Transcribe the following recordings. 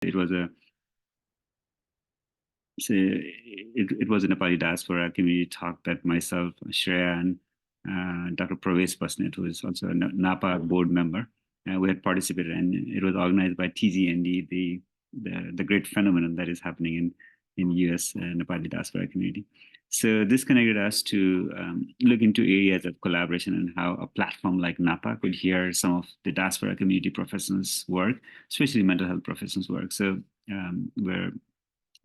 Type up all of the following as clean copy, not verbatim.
It was a it was a Nepali diaspora community talk that myself, Shreya, and Dr. Pravesh Pasnet, who is also a NAPA board member, we had participated, and it was organized by TGND, the great phenomenon that is happening in US Nepali diaspora community. So this connected us to look into areas of collaboration and how a platform like NAPA could hear some of the diaspora community professionals' work, especially mental health professionals' work. So we're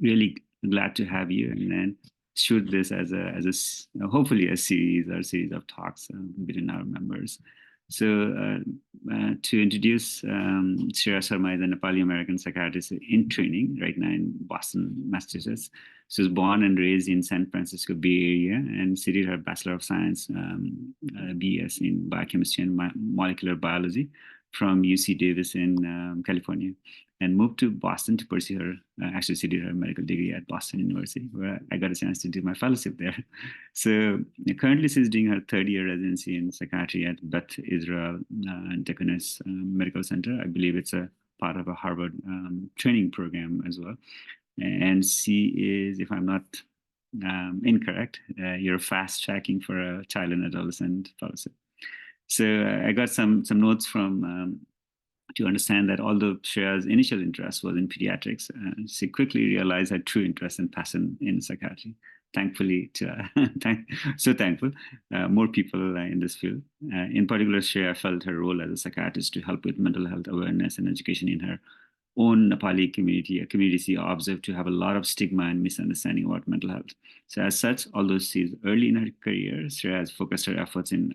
really glad to have you, and then shoot this as hopefully a series of talks between our members. So to introduce, Shreya Sharma is a Nepali American psychiatrist in training right now in Boston, Massachusetts. She was born and raised in San Francisco Bay Area and studied her Bachelor of Science, BS in Biochemistry and Molecular Biology from UC Davis in California, and moved to Boston to pursue her, actually she did her medical degree at Boston University, where I got a chance to do my fellowship there. So currently she's doing her third-year residency in psychiatry at Beth Isreal Deaconess Medical Center. I believe it's a part of a Harvard training program as well. And she is, if I'm not incorrect, you're fast tracking for a child and adolescent fellowship. So I got some notes from to understand that although Shreya's initial interest was in pediatrics, she quickly realized her true interest and passion in psychiatry. Thankfully, so thankful, more people in this field. In particular, Shreya felt her role as a psychiatrist to help with mental health awareness and education in her own Nepali community, a community she observed to have a lot of stigma and misunderstanding about mental health. So as such, although she's early in her career, Shreya has focused her efforts in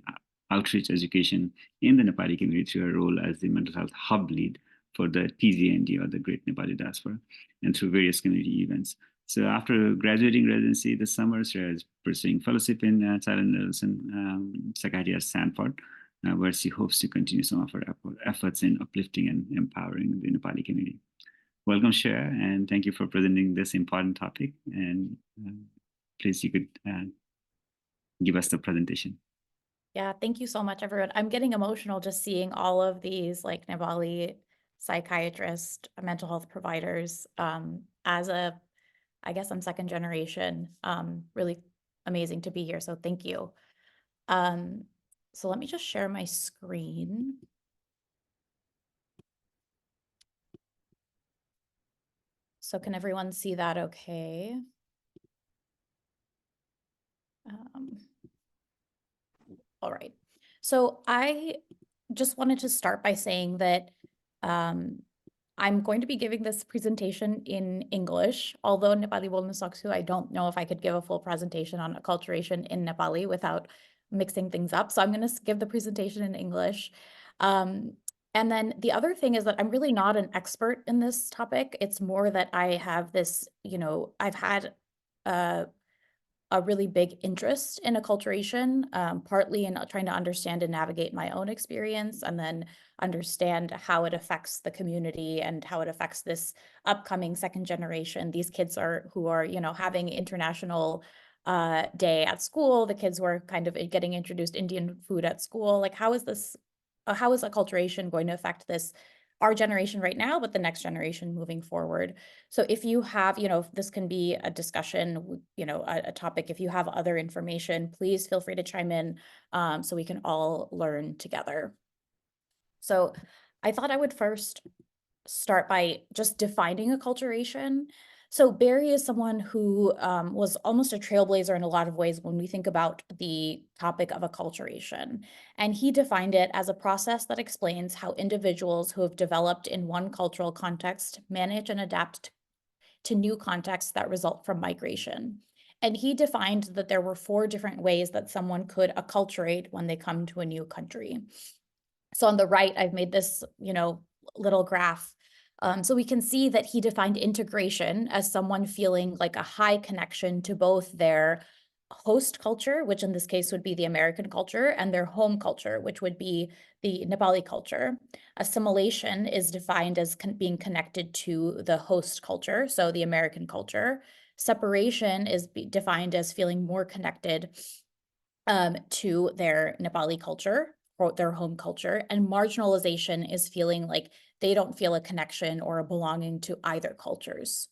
outreach education in the Nepali community through her role as the mental health hub lead for the TGND, or the Great Nepali Diaspora, and through various community events. So after graduating residency this summer, Shreya is pursuing fellowship in child and adolescent psychiatry at Stanford, where she hopes to continue some of her efforts in uplifting and empowering the Nepali community. Welcome, Shreya, and thank you for presenting this important topic. And please, you could give us the presentation. Yeah, thank you so much, everyone. I'm getting emotional just seeing all of these like Nepali psychiatrist, mental health providers. I guess I'm second generation. Really amazing to be here. So thank you. So let me just share my screen. So can everyone see that okay? All right. So I just wanted to start by saying that I'm going to be giving this presentation in English, although Nepali bolna sakchu, I don't know if I could give a full presentation on acculturation in Nepali without mixing things up. So I'm going to give the presentation in English. And then the other thing is that I'm really not an expert in this topic. It's more that I have this, I've had a really big interest in acculturation, partly in trying to understand and navigate my own experience, and then understand how it affects the community and how it affects this upcoming second generation. These kids who are having International Day at school. The kids were kind of getting introduced Indian food at school. Like, how is acculturation going to affect our generation right now, but the next generation moving forward? So if you have, this can be a discussion, a topic. If you have other information, please feel free to chime in so we can all learn together. So I thought I would first start by just defining acculturation. So Barry is someone who was almost a trailblazer in a lot of ways when we think about the topic of acculturation. And he defined it as a process that explains how individuals who have developed in one cultural context manage and adapt to new contexts that result from migration. And he defined that there were 4 different ways that someone could acculturate when they come to a new country. So on the right, I've made this, little graph. So we can see that he defined integration as someone feeling like a high connection to both their host culture, which in this case would be the American culture, and their home culture, which would be the Nepali culture. Assimilation is defined as being connected to the host culture, so the American culture. Separation is defined as feeling more connected to their Nepali culture, or their home culture, and marginalization is feeling like they don't feel a connection or a belonging to either cultures.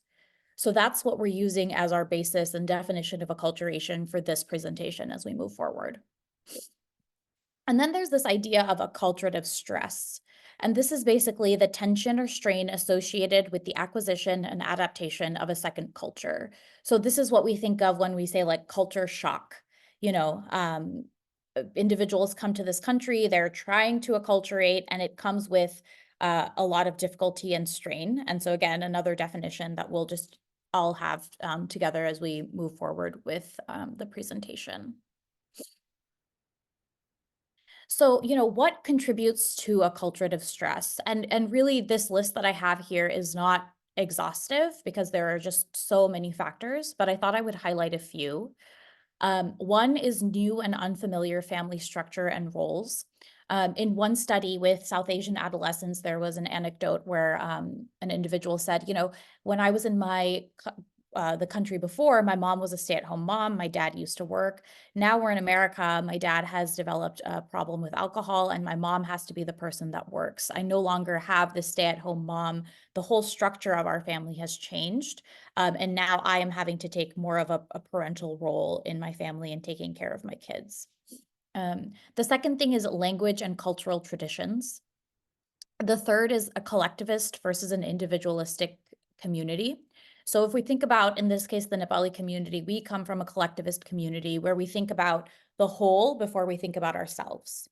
So that's what we're using as our basis and definition of acculturation for this presentation as we move forward. And then there's this idea of acculturative stress. And this is basically the tension or strain associated with the acquisition and adaptation of a second culture. So this is what we think of when we say like culture shock. You know, individuals come to this country, they're trying to acculturate, and it comes with a lot of difficulty and strain. And so again, another definition that we'll just all have together as we move forward with the presentation. So, you know, what contributes to acculturative stress? And really this list that I have here is not exhaustive because there are just so many factors, but I thought I would highlight a few. One is new and unfamiliar family structure and roles. In one study with South Asian adolescents, there was an anecdote where an individual said, you know, when I was in the country before, my mom was a stay-at-home mom. My dad used to work. Now we're in America. My dad has developed a problem with alcohol, and my mom has to be the person that works. I no longer have this stay-at-home mom. The whole structure of our family has changed. And now I am having to take more of a parental role in my family and taking care of my kids. The second thing is language and cultural traditions. The third is a collectivist versus an individualistic community. So if we think about, in this case, the Nepali community, we come from a collectivist community where we think about the whole before we think about ourselves.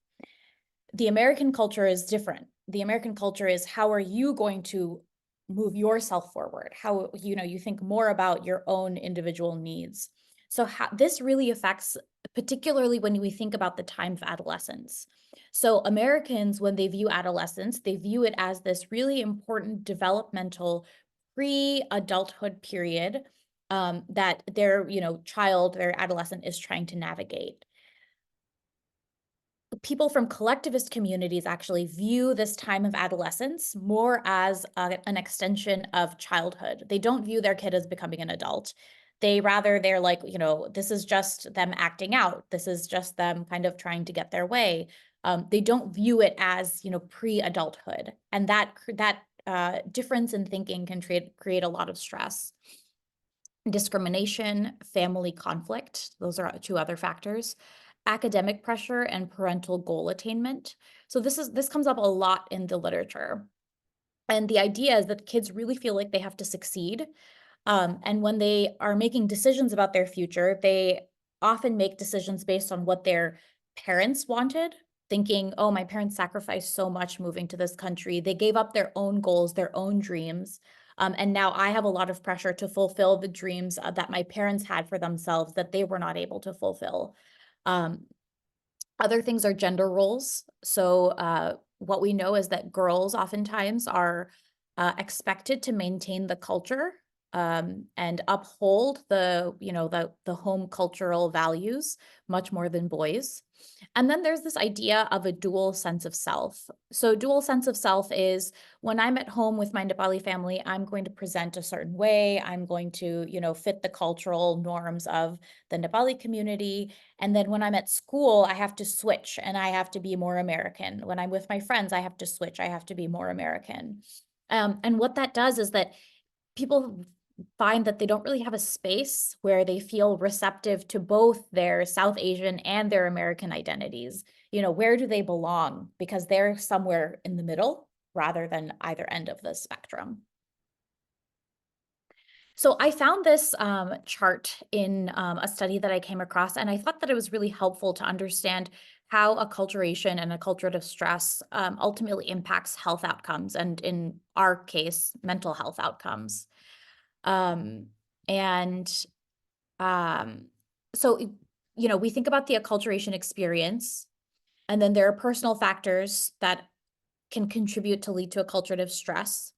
The American culture is different. The American culture is, how are you going to move yourself forward? How, you know, you think more about your own individual needs. So this really affects, particularly when we think about the time of adolescence. So Americans, when they view adolescence, they view it as this really important developmental pre-adulthood period that their, you know, child, their adolescent is trying to navigate. People from collectivist communities actually view this time of adolescence more as an extension of childhood. They don't view their kid as becoming an adult. They're like, you know, this is just them acting out. This is just them kind of trying to get their way. They don't view it as, you know, pre-adulthood. And that difference in thinking can create a lot of stress. Discrimination, family conflict, those are two other factors. Academic pressure and parental goal attainment. So this comes up a lot in the literature. And the idea is that kids really feel like they have to succeed. And when they are making decisions about their future, they often make decisions based on what their parents wanted, thinking, oh, my parents sacrificed so much moving to this country. They gave up their own goals, their own dreams. And now I have a lot of pressure to fulfill the dreams that my parents had for themselves that they were not able to fulfill. Other things are gender roles. So what we know is that girls oftentimes are expected to maintain the culture and uphold the, you know, the home cultural values much more than boys. And then there's this idea of a dual sense of self. So dual sense of self is when I'm at home with my Nepali family, I'm going to present a certain way. I'm going to, you know, fit the cultural norms of the Nepali community. And then when I'm at school, I have to switch and I have to be more American. When I'm with my friends, I have to switch. I have to be more American. And what that does is that people find that they don't really have a space where they feel receptive to both their South Asian and their American identities. You know, where do they belong? Because they're somewhere in the middle rather than either end of the spectrum. So I found this chart in a study that I came across, and I thought that it was really helpful to understand how acculturation and acculturative stress ultimately impacts health outcomes, and in our case, mental health outcomes. Um, and so, you know, we think about the acculturation experience, and then there are personal factors that can contribute to lead to acculturative stress.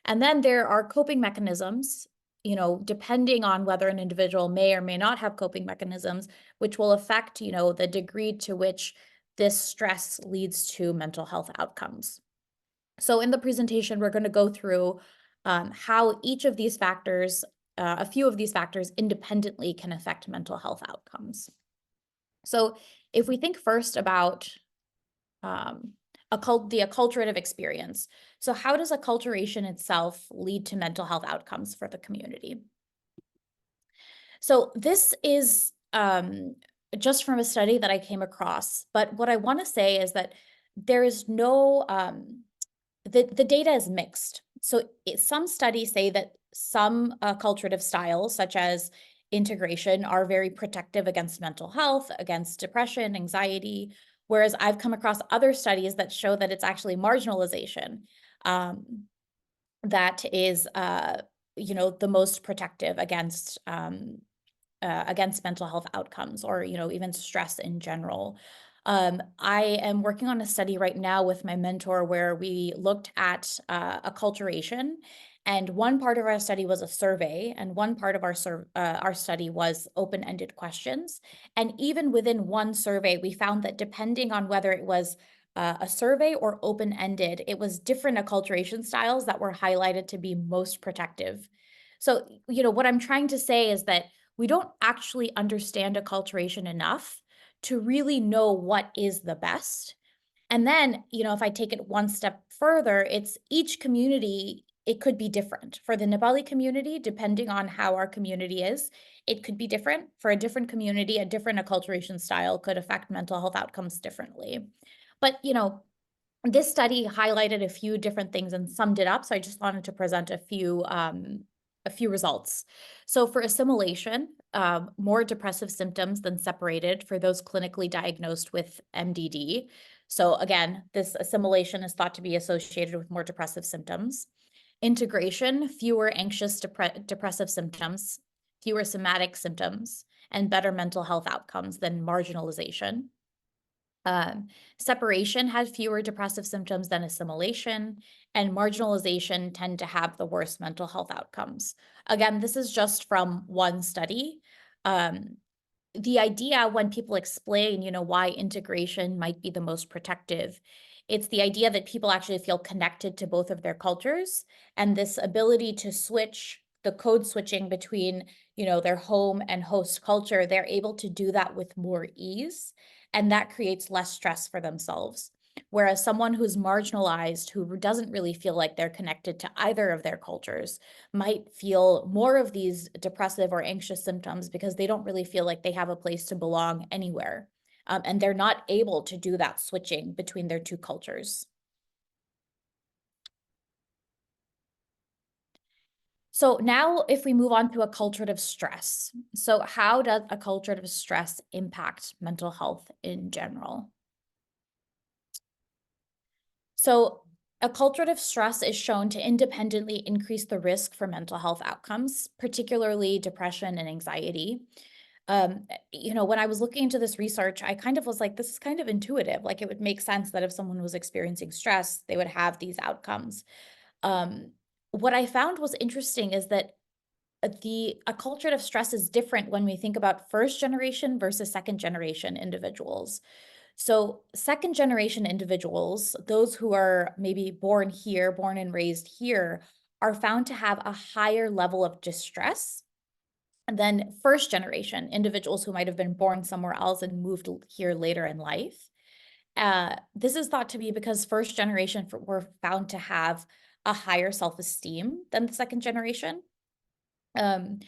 And then there are coping mechanisms, you know, depending on whether an individual may or may not have coping mechanisms, which will affect, you know, the degree to which this stress leads to mental health outcomes. So in the presentation, we're going to go through how each of these factors, a few of these factors independently can affect mental health outcomes. So if we think first about the acculturative experience. So how does acculturation itself lead to mental health outcomes for the community? So this is just from a study that I came across, but what I want to say is that there is no, the data is mixed. So some studies say that some acculturative styles, such as integration, are very protective against mental health, against depression, anxiety, whereas I've come across other studies that show that it's actually marginalization that is, the most protective against mental health outcomes, or even stress in general. I am working on a study right now with my mentor where we looked at acculturation, and one part of our study was a survey, and one part of our study was open-ended questions. And even within one survey, we found that depending on whether it was a survey or open-ended, it was different acculturation styles that were highlighted to be most protective. So, what I'm trying to say is that we don't actually understand acculturation enough to really know what is the best. And then, if I take it one step further, it's each community, it could be different. For the Nepali community, depending on how our community is, it could be different. For a different community, a different acculturation style could affect mental health outcomes differently. But, this study highlighted a few different things and summed it up. So I just wanted to present a few results. So for assimilation, more depressive symptoms than separated for those clinically diagnosed with MDD. So again, this assimilation is thought to be associated with more depressive symptoms. Integration, fewer anxious depressive symptoms, fewer somatic symptoms, and better mental health outcomes than marginalization. Separation had fewer depressive symptoms than assimilation, and marginalization tend to have the worst mental health outcomes. Again, this is just from one study. The idea when people explain, why integration might be the most protective, it's the idea that people actually feel connected to both of their cultures, and this ability to switch, the code switching between, their home and host culture, they're able to do that with more ease, and that creates less stress for themselves. Whereas someone who's marginalized, who doesn't really feel like they're connected to either of their cultures, might feel more of these depressive or anxious symptoms because they don't really feel like they have a place to belong anywhere. And they're not able to do that switching between their two cultures. So now if we move on to acculturative stress. So how does acculturative stress impact mental health in general? So acculturative stress is shown to independently increase the risk for mental health outcomes, particularly depression and anxiety. When I was looking into this research, I kind of was like, this is kind of intuitive. Like, it would make sense that if someone was experiencing stress, they would have these outcomes. What I found was interesting is that the acculturative stress is different when we think about first generation versus second generation individuals. So second generation individuals, those who are maybe born and raised here, are found to have a higher level of distress than first generation individuals who might have been born somewhere else and moved here later in life. This is thought to be because first generation were found to have a higher self-esteem than the second generation. And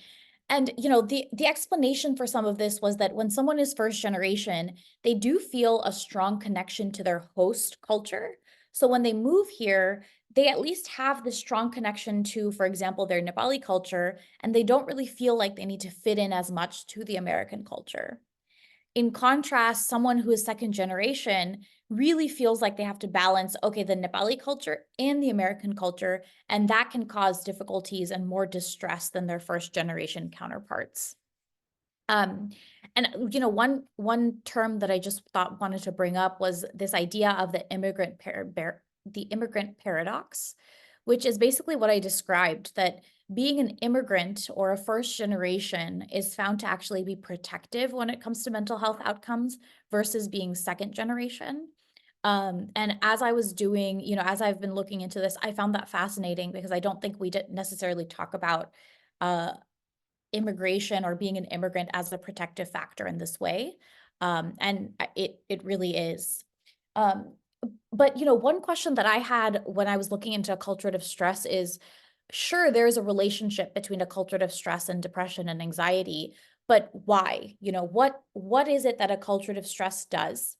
the explanation for some of this was that when someone is first generation, they do feel a strong connection to their host culture. So when they move here, they at least have this strong connection to, for example, their Nepali culture, and they don't really feel like they need to fit in as much to the American culture. In contrast, someone who is second generation really feels like they have to balance, okay, the Nepali culture and the American culture, and that can cause difficulties and more distress than their first generation counterparts. And one term that I just wanted to bring up was this idea of the immigrant paradox, which is basically what I described, that being an immigrant or a first generation is found to actually be protective when it comes to mental health outcomes versus being second generation. And as I was doing, as I've been looking into this, I found that fascinating because I don't think we didn't necessarily talk about immigration or being an immigrant as a protective factor in this way. And it really is. But, one question that I had when I was looking into acculturative stress is, sure, there's a relationship between acculturative stress and depression and anxiety, but why? What is it that acculturative stress does?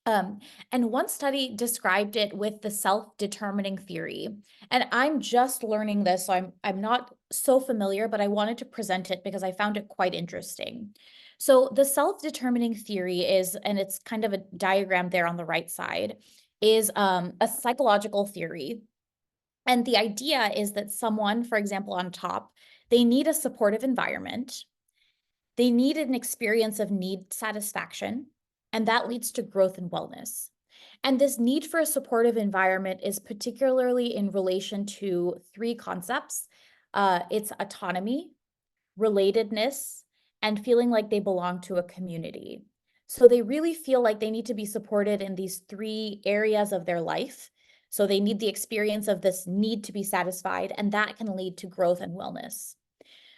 And one study described it with the self-determining theory. And I'm just learning this, so I'm not so familiar, but I wanted to present it because I found it quite interesting. So the self-determining theory is, and it's kind of a diagram there on the right side, is a psychological theory. And the idea is that someone, for example, on top, they need a supportive environment. They need an experience of need satisfaction, and that leads to growth and wellness. And this need for a supportive environment is particularly in relation to three concepts. It's autonomy, relatedness, and feeling like they belong to a community. So they really feel like they need to be supported in these three areas of their life. So they need the experience of this need to be satisfied, and that can lead to growth and wellness.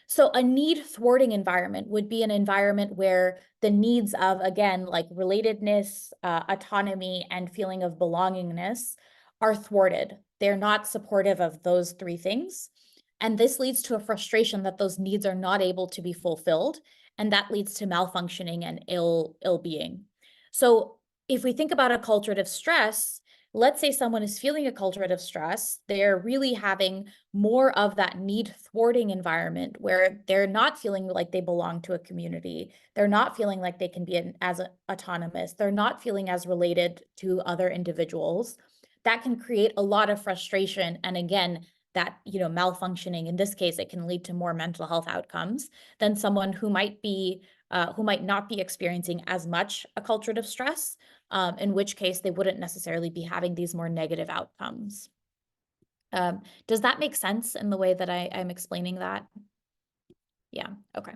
So a need thwarting environment would be an environment where the needs of, again, like relatedness, autonomy, and feeling of belongingness are thwarted. They're not supportive of those three things. And this leads to a frustration that those needs are not able to be fulfilled. And that leads to malfunctioning and ill-being. So if we think about acculturative stress, let's say someone is feeling acculturative stress, they're really having more of that need thwarting environment where they're not feeling like they belong to a community. They're not feeling like they can be as autonomous. They're not feeling as related to other individuals. That can create a lot of frustration. And again, that, malfunctioning, in this case, it can lead to more mental health outcomes than someone who might not be experiencing as much acculturative stress, in which case they wouldn't necessarily be having these more negative outcomes. Does that make sense in the way that I'm explaining that? Yeah, okay.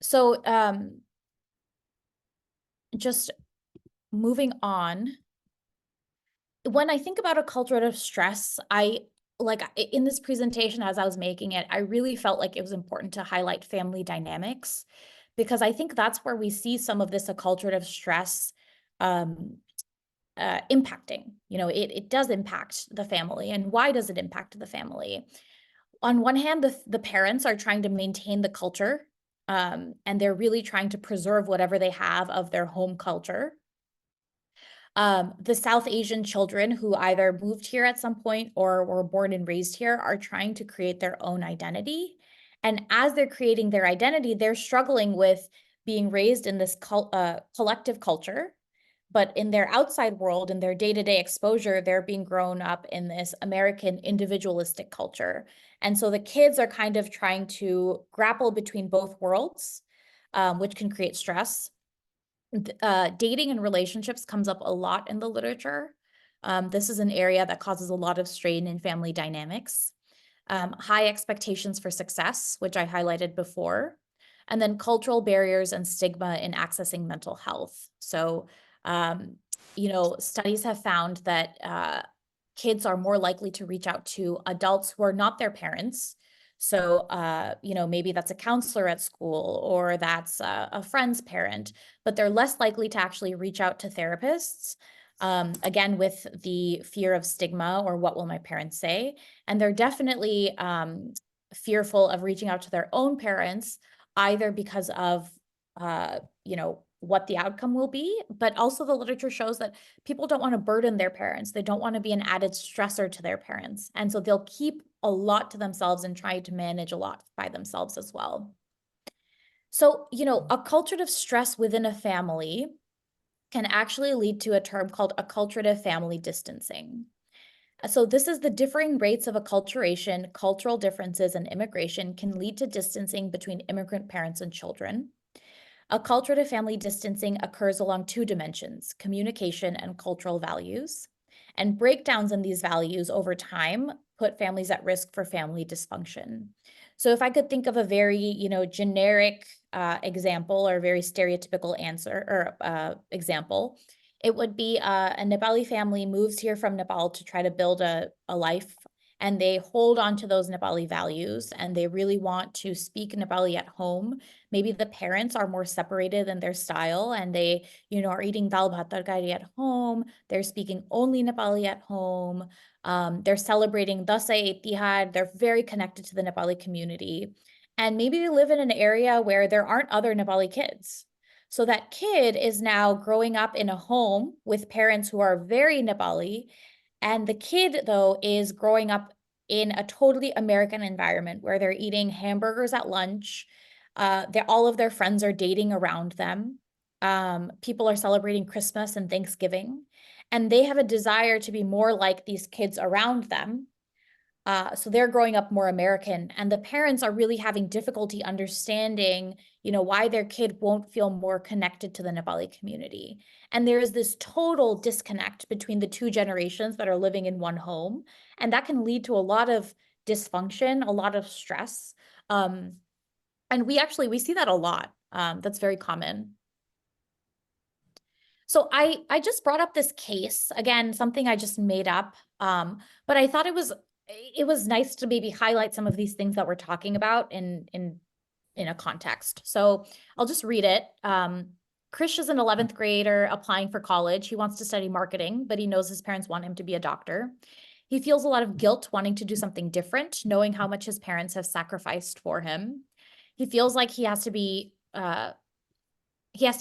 So just moving on, when I think about acculturative stress, in this presentation, as I was making it, I really felt like it was important to highlight family dynamics, because I think that's where we see some of this acculturative stress impacting. It does impact the family. And why does it impact the family? On one hand, the parents are trying to maintain the culture, and they're really trying to preserve whatever they have of their home culture. The South Asian children who either moved here at some point or were born and raised here are trying to create their own identity. And as they're creating their identity, they're struggling with being raised in this collective culture. But in their outside world, in their day-to-day exposure, they're being grown up in this American individualistic culture. And so the kids are kind of trying to grapple between both worlds, which can create stress. Dating and relationships comes up a lot in the literature. This is an area that causes a lot of strain in family dynamics. High expectations for success, which I highlighted before, and then cultural barriers and stigma in accessing mental health. So, studies have found that kids are more likely to reach out to adults who are not their parents. So, maybe that's a counselor at school or that's a friend's parent, but they're less likely to actually reach out to therapists. Again, with the fear of stigma or what will my parents say. And they're definitely fearful of reaching out to their own parents, either because of, what the outcome will be, but also the literature shows that people don't want to burden their parents. They don't want to be an added stressor to their parents. And so they'll keep a lot to themselves and try to manage a lot by themselves as well. So, acculturative stress within a family can actually lead to a term called acculturative family distancing. So this is the differing rates of acculturation, cultural differences, and immigration can lead to distancing between immigrant parents and children. Acculturative family distancing occurs along two dimensions, communication and cultural values. And breakdowns in these values over time put families at risk for family dysfunction. So if I could think of a very, generic example or very stereotypical answer or example, it would be a Nepali family moves here from Nepal to try to build a life, and they hold on to those Nepali values, and they really want to speak Nepali at home. Maybe the parents are more separated in their style, and they, are eating dal bhat tarkari at home. They're speaking only Nepali at home. They're celebrating Dasai, Tihad. They're very connected to the Nepali community. And maybe they live in an area where there aren't other Nepali kids. So that kid is now growing up in a home with parents who are very Nepali. And the kid, though, is growing up in a totally American environment where they're eating hamburgers at lunch. All of their friends are dating around them. People are celebrating Christmas and Thanksgiving. And they have a desire to be more like these kids around them. So they're growing up more American, and the parents are really having difficulty understanding, why their kid won't feel more connected to the Nepali community. And there is this total disconnect between the two generations that are living in one home, and that can lead to a lot of dysfunction, a lot of stress. And we see that a lot. That's very common. So I just brought up this case, again, something I just made up, but I thought it was nice to maybe highlight some of these things that we're talking about in a context. So I'll just read it. Krish is an 11th grader applying for college. He wants to study marketing, but he knows his parents want him to be a doctor. He feels a lot of guilt wanting to do something different, knowing how much his parents have sacrificed for him. He feels like he has to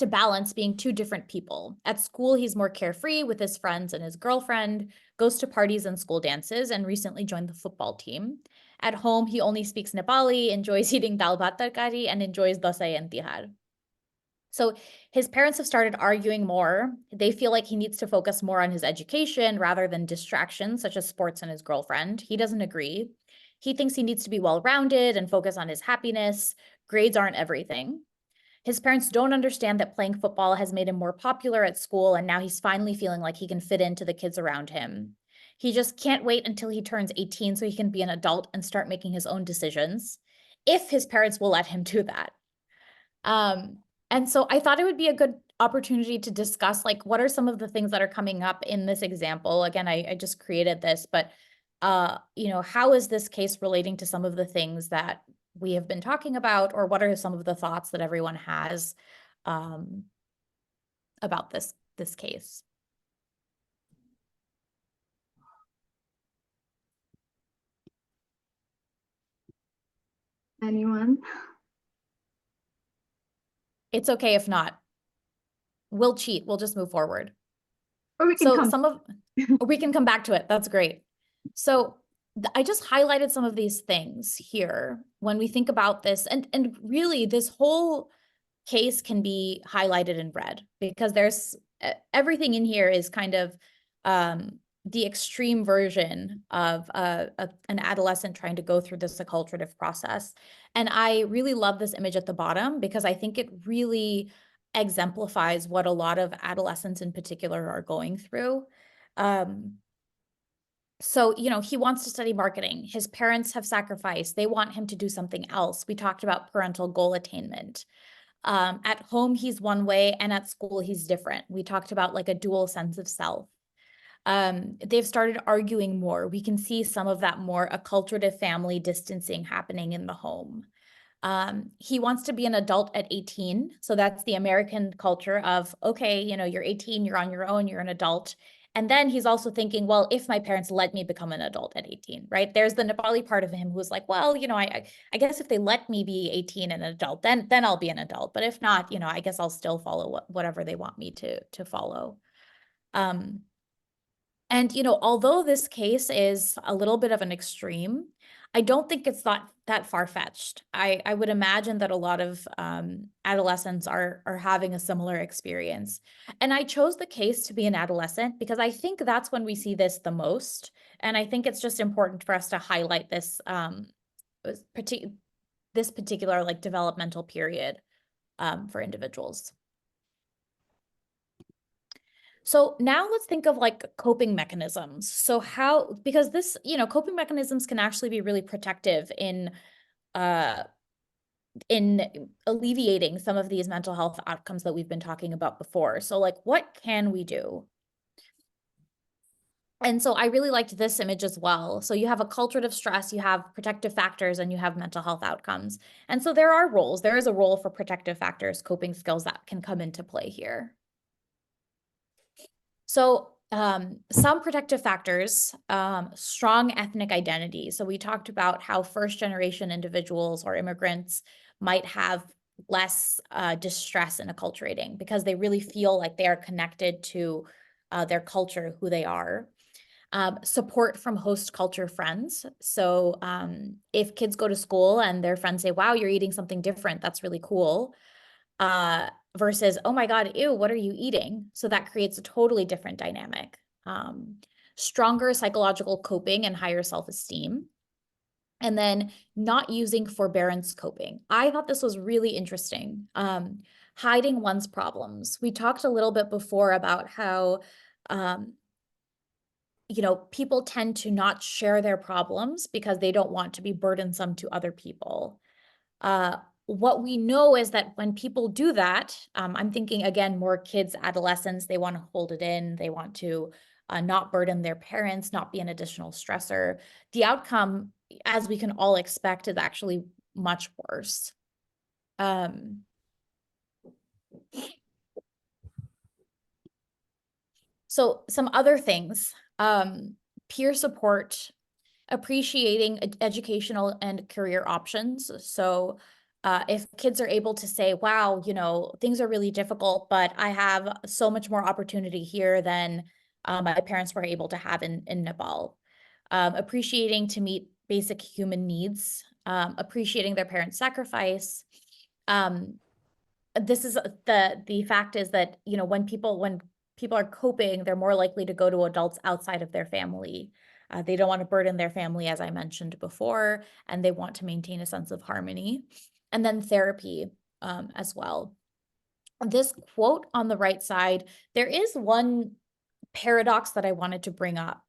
balance being two different people. At school, he's more carefree with his friends and his girlfriend, goes to parties and school dances, and recently joined the football team. At home, he only speaks Nepali, enjoys eating dal bhat tarkari, and enjoys dasai and tihar. So his parents have started arguing more. They feel like he needs to focus more on his education rather than distractions such as sports and his girlfriend. He doesn't agree. He thinks he needs to be well-rounded and focus on his happiness. Grades aren't everything. His parents don't understand that playing football has made him more popular at school, and now he's finally feeling like he can fit into the kids around him. He just can't wait until he turns 18 so he can be an adult and start making his own decisions, if his parents will let him do that. And so I thought it would be a good opportunity to discuss, like, what are some of the things that are coming up in this example? Again, I just created this, but, how is this case relating to some of the things that we have been talking about, or what are some of the thoughts that everyone has about this case? Anyone? It's okay if not. We'll cheat. We'll just move forward. Or we can we can come back to it. That's great. So I just highlighted some of these things here when we think about this, and really this whole case can be highlighted in red because there's everything in here is kind of the extreme version of an adolescent trying to go through this acculturative process. And I really love this image at the bottom because I think it really exemplifies what a lot of adolescents in particular are going through. So, he wants to study marketing. His parents have sacrificed. They want him to do something else. We talked about parental goal attainment. At home, he's one way, and at school, he's different. We talked about like a dual sense of self. They've started arguing more. We can see some of that more acculturative family distancing happening in the home. He wants to be an adult at 18. So that's the American culture of, okay, you're 18, you're on your own, you're an adult. And then he's also thinking, well, if my parents let me become an adult at 18, right? There's the Nepali part of him who's like, well, I guess if they let me be 18 and an adult, then I'll be an adult. But if not, I guess I'll still follow whatever they want me to follow. And, although this case is a little bit of an extreme, I don't think it's that far-fetched. I would imagine that a lot of adolescents are having a similar experience. And I chose the case to be an adolescent because I think that's when we see this the most. And I think it's just important for us to highlight this particular like developmental period for individuals. So now let's think of like coping mechanisms. So because this, coping mechanisms can actually be really protective in alleviating some of these mental health outcomes that we've been talking about before. So like, what can we do? And so I really liked this image as well. So you have acculturative stress, you have protective factors, and you have mental health outcomes. And so there are roles. There is a role for protective factors, coping skills that can come into play here. So some protective factors, strong ethnic identity. So we talked about how first-generation individuals or immigrants might have less distress in acculturating because they really feel like they are connected to their culture, who they are. Support from host culture friends. So if kids go to school and their friends say, wow, you're eating something different, that's really cool, versus, oh my God, ew, what are you eating? So that creates a totally different dynamic. Stronger psychological coping and higher self-esteem. And then not using forbearance coping. I thought this was really interesting. Hiding one's problems. We talked a little bit before about how people tend to not share their problems because they don't want to be burdensome to other people. What we know is that when people do that, I'm thinking, again, more kids, adolescents, they want to hold it in. They want to not burden their parents, not be an additional stressor. The outcome, as we can all expect, is actually much worse. So some other things, peer support, appreciating educational and career options. So if kids are able to say, wow, things are really difficult, but I have so much more opportunity here than my parents were able to have in Nepal. Appreciating to meet basic human needs, appreciating their parents' sacrifice. This is the fact is that, when people are coping, they're more likely to go to adults outside of their family. They don't want to burden their family, as I mentioned before, and they want to maintain a sense of harmony. And then therapy as well. This quote on the right side, there is one paradox that I wanted to bring up.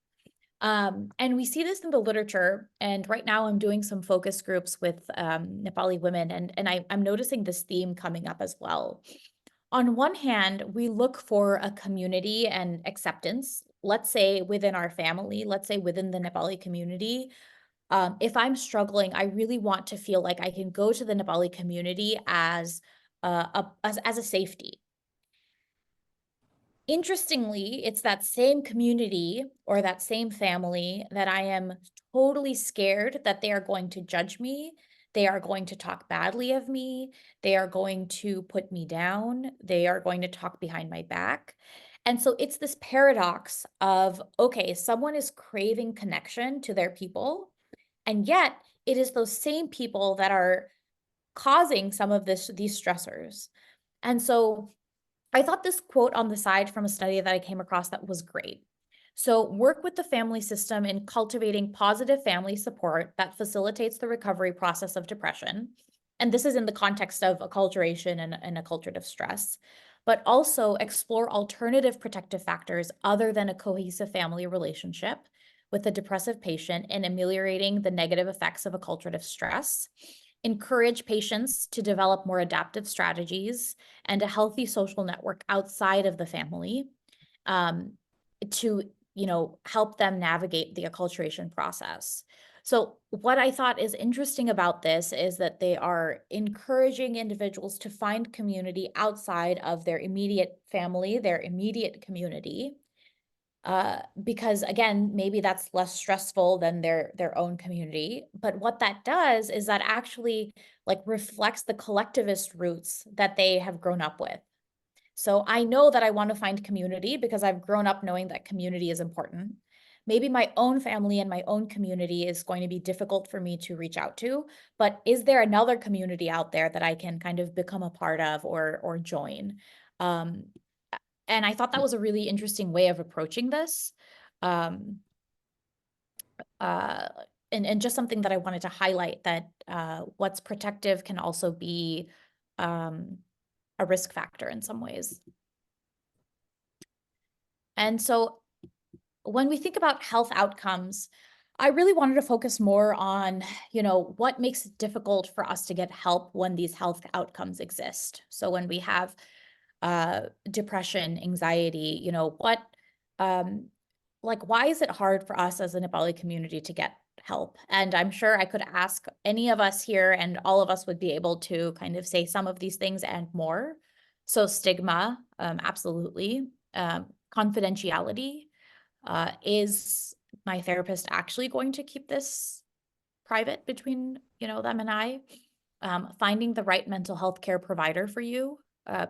And we see this in the literature. And right now I'm doing some focus groups with Nepali women, and I'm noticing this theme coming up as well. On one hand, we look for a community and acceptance, let's say within our family, let's say within the Nepali community. If I'm struggling, I really want to feel like I can go to the Nepali community as a safety. Interestingly, it's that same community or that same family that I am totally scared that they are going to judge me. They are going to talk badly of me. They are going to put me down. They are going to talk behind my back. And so it's this paradox of, okay, someone is craving connection to their people, and yet it is those same people that are causing some of these stressors. And so I thought this quote on the side from a study that I came across that was great. So work with the family system in cultivating positive family support that facilitates the recovery process of depression. And this is in the context of acculturation and acculturative stress, but also explore alternative protective factors other than a cohesive family relationship with the depressive patient in ameliorating the negative effects of acculturative stress. Encourage patients to develop more adaptive strategies and a healthy social network outside of the family to help them navigate the acculturation process. So what I thought is interesting about this is that they are encouraging individuals to find community outside of their immediate family, their immediate community, because again, maybe that's less stressful than their own community. But what that does is that actually reflects the collectivist roots that they have grown up with. So I know that I want to find community because I've grown up knowing that community is important. Maybe my own family and my own community is going to be difficult for me to reach out to, but is there another community out there that I can kind of become a part of or join? And I thought that was a really interesting way of approaching this. And just something that I wanted to highlight, that what's protective can also be a risk factor in some ways. And so when we think about health outcomes, I really wanted to focus more on, what makes it difficult for us to get help when these health outcomes exist. So when we have depression, anxiety, like, why is it hard for us as a Nepali community to get help? And I'm sure I could ask any of us here and all of us would be able to kind of say some of these things and more. So stigma, absolutely. Confidentiality, is my therapist actually going to keep this private between, them and I? Finding the right mental health care provider for you.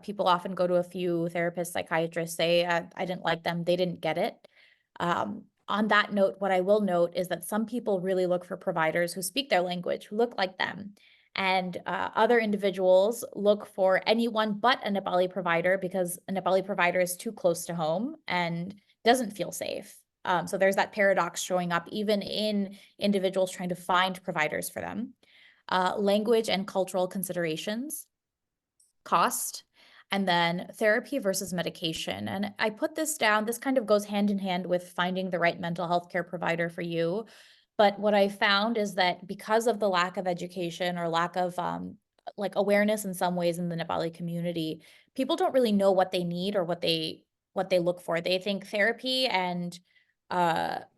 People often go to a few therapists, psychiatrists, say, I didn't like them, they didn't get it. On that note, what I will note is that some people really look for providers who speak their language, who look like them. And other individuals look for anyone but a Nepali provider because a Nepali provider is too close to home and doesn't feel safe. So there's that paradox showing up even in individuals trying to find providers for them. Language and cultural considerations, cost, and then therapy versus medication. And I put this down, this kind of goes hand in hand with finding the right mental health care provider for you. But what I found is that because of the lack of education or lack of like awareness in some ways in the Nepali community, people don't really know what they need or what they look for. They think therapy and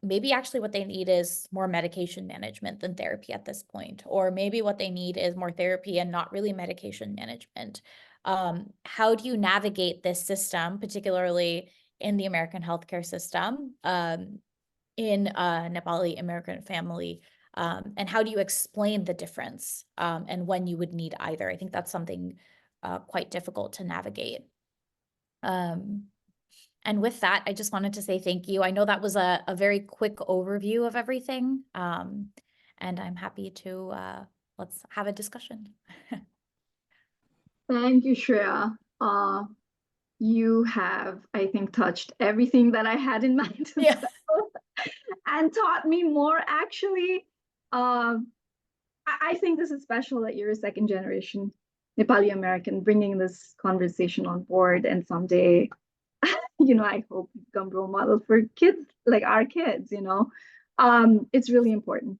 maybe actually what they need is more medication management than therapy at this point, or maybe what they need is more therapy and not really medication management. How do you navigate this system, particularly in the American healthcare system, in a Nepali immigrant family? And how do you explain the difference and when you would need either? I think that's something quite difficult to navigate. And with that, I just wanted to say thank you. I know that was a very quick overview of everything. And I'm happy to, let's have a discussion. Thank you, Shreya. You have, I think, touched everything that I had in mind and taught me more, actually. I think this is special that you're a second generation Nepali American bringing this conversation on board, and someday I hope you become role model for kids, like our kids, it's really important.